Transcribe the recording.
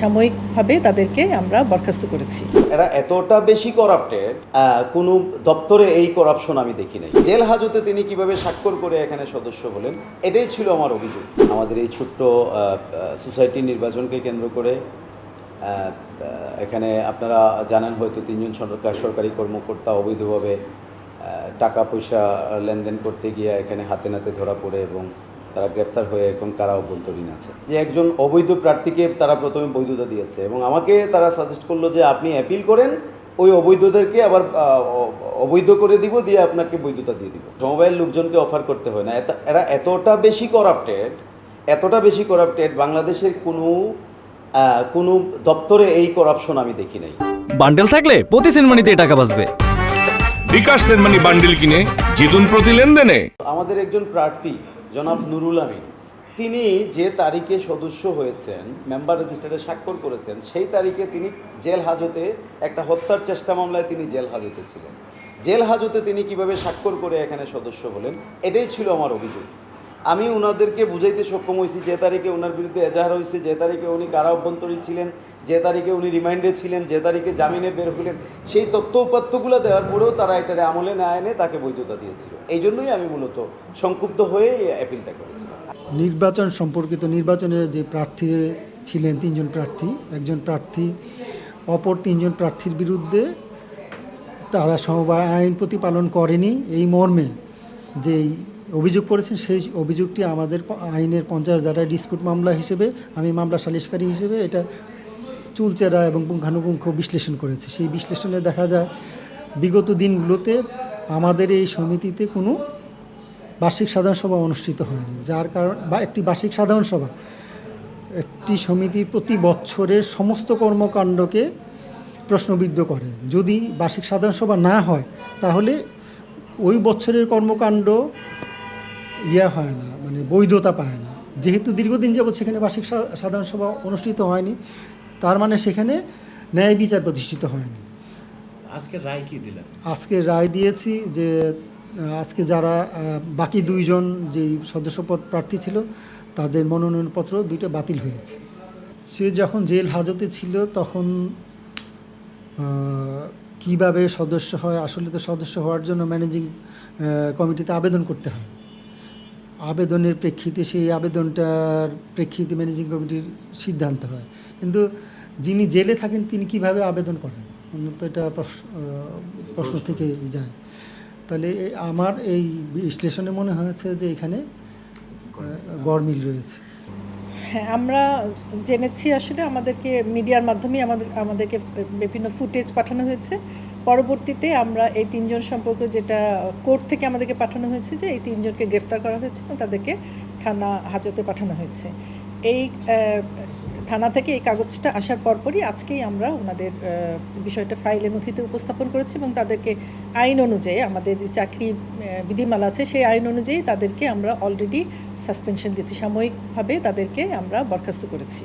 সাময়িকভাবে তাদেরকে আমরা বরখাস্ত করেছি। এরা এতটা বেশি করাপ্টেড, কোনো দপ্তরে এই করাপশন আমি দেখি নাই। জেল হাজতে তিনি কিভাবে স্বাক্ষর করে এখানে সদস্য হলেন, এটাই ছিল আমার অভিযোগ। আমাদের এই ছোট্ট সোসাইটি নির্বাচনকে কেন্দ্র করে এখানে আপনারা জানেন হয়তো 3 জন সরকারি কর্মকর্তা অবৈধভাবে টাকা পয়সা লেনদেন করতে গিয়ে এখানে হাতে নাতে ধরা পড়ে এবং তারা গ্রেফতার হয়ে এখন কারা অভ্যন্তরীণ আছে। যে একজন অবৈধ প্রার্থীকে তারা প্রথমে বৈধতা দিয়েছে এবং আমাকে তারা সাজেস্ট করলো যে আপনি অ্যাপিল করেন, ওই অবৈধদেরকে আবার অবৈধ করে দিব, দিয়ে আপনাকে বৈধতা দিয়ে দিব। সমবায়ের লোকজনকে অফার করতে হয় না। এরা এতটা বেশি করাপ্টেড, বাংলাদেশের কোনো দপ্তরে এই করাপশন আমি দেখি নাই। বান্ডেল থাকলে প্রতি সেনমানিতে টাকা বাঁচবে। বিকাশ সেনমানি বান্ডেল কিনে জিতুন প্রতি লেনদেনে। আমাদের একজন প্রার্থী জনাব নুরুল আমিন, তিনি যে তারিখে সদস্য হয়েছেন, মেম্বার রেজিস্টারে স্বাক্ষর করেছেন, সেই তারিখে তিনি জেল হাজতে একটা হত্যার চেষ্টা মামলায় তিনি জেল হাজতে ছিলেন। জেল হাজতে তিনি কিভাবে স্বাক্ষর করে এখানে সদস্য হলেন, এটাই ছিল আমার অভিযোগ। আমি ওনাদেরকে বুঝাইতে সক্ষম হয়েছি যে তারিখে ওনার বিরুদ্ধে এজাহার হয়েছে, যে তারিখে উনি কারা অভ্যন্তরীণ ছিলেন, যে তারিখে উনি রিমান্ডে ছিলেন, যে তারিখে জামিনে বের হলেন, সেই তথ্য উপাত্তগুলো দেওয়ার পরেও তারা এটারে আমলে না এনে তাকে বৈধতা দিয়েছিল। এই জন্যই আমি মূলত সংক্ষুব্ধ হয়ে এই অ্যাপিলটা করেছিলাম। নির্বাচন সম্পর্কিত নির্বাচনে যে প্রার্থী ছিলেন 3 জন প্রার্থী, একজন প্রার্থী অপর 3 জন প্রার্থীর বিরুদ্ধে তারা সমবায় আইন প্রতিপালন করেনি এই মর্মে যেই অভিযোগ করেছেন, সেই অভিযোগটি আমাদের আইনের 50 ধারা ডিসপুট মামলা হিসেবে আমি মামলা সালিসকারী হিসেবে এটা চুলচেরা এবং পুঙ্খানুপুঙ্খ বিশ্লেষণ করেছে। সেই বিশ্লেষণে দেখা যায় বিগত দিনগুলোতে আমাদের এই সমিতিতে কোনো বার্ষিক সাধারণ সভা অনুষ্ঠিত হয়নি, যার কারণ বা একটি বার্ষিক সাধারণ সভা একটি সমিতির প্রতি বছরের সমস্ত কর্মকাণ্ডকে প্রশ্নবিদ্ধ করে। যদি বার্ষিক সাধারণ সভা না হয় তাহলে ওই বছরের কর্মকাণ্ড হয় না, মানে বৈধতা পায় না। যেহেতু দীর্ঘদিন যাবৎ সেখানে বার্ষিক সাধারণ সভা অনুষ্ঠিত হয়নি, তার মানে সেখানে ন্যায় বিচার প্রতিষ্ঠিত হয়নি। আজকে রায় কি দিলেন? আজকে রায় দিয়েছি যে আজকে যারা বাকি 2 জন যেই সদস্যপদ প্রার্থী ছিল তাদের মনোনয়নপত্র 2টা বাতিল হয়েছে। সে যখন জেল হাজতে ছিল তখন কিভাবে সদস্য হয়, আসলে তো সদস্য হওয়ার জন্য ম্যানেজিং কমিটিতে আবেদন করতে হয়। আবেদনের প্রেক্ষিতে সেই আবেদনটার প্রেক্ষিতে ম্যানেজিং কমিটির সিদ্ধান্ত হয়, কিন্তু যিনি জেলে থাকেন তিনি কিভাবে আবেদন করেন, তো এটা প্রশ্ন থেকে যায়। তাহলে আমার এই বিশ্লেষণে মনে হয়েছে যে এখানে গরমিল রয়েছে। হ্যাঁ, আমরা জেনেছি আসলে আমাদেরকে মিডিয়ার মাধ্যমে আমাদেরকে বিভিন্ন ফুটেজ পাঠানো হয়েছে। পরবর্তীতে আমরা এই 3 জন সম্পর্কে যেটা কোর্ট থেকে আমাদেরকে পাঠানো হয়েছে যে এই 3 জনকে গ্রেফতার করা হয়েছে এবং তাদেরকে থানা হাজতে পাঠানো হয়েছে। এই থানা থেকে এই কাগজটা আসার পরপরই আজকেই আমরা ওনাদের বিষয়টা ফাইলে নথিতে উপস্থাপন করেছি এবং তাদেরকে আইন অনুযায়ী, আমাদের যে চাকরি বিধিমালা আছে সেই আইন অনুযায়ী তাদেরকে আমরা অলরেডি সাসপেনশন দিয়েছি, সাময়িকভাবে তাদেরকে আমরা বরখাস্ত করেছি।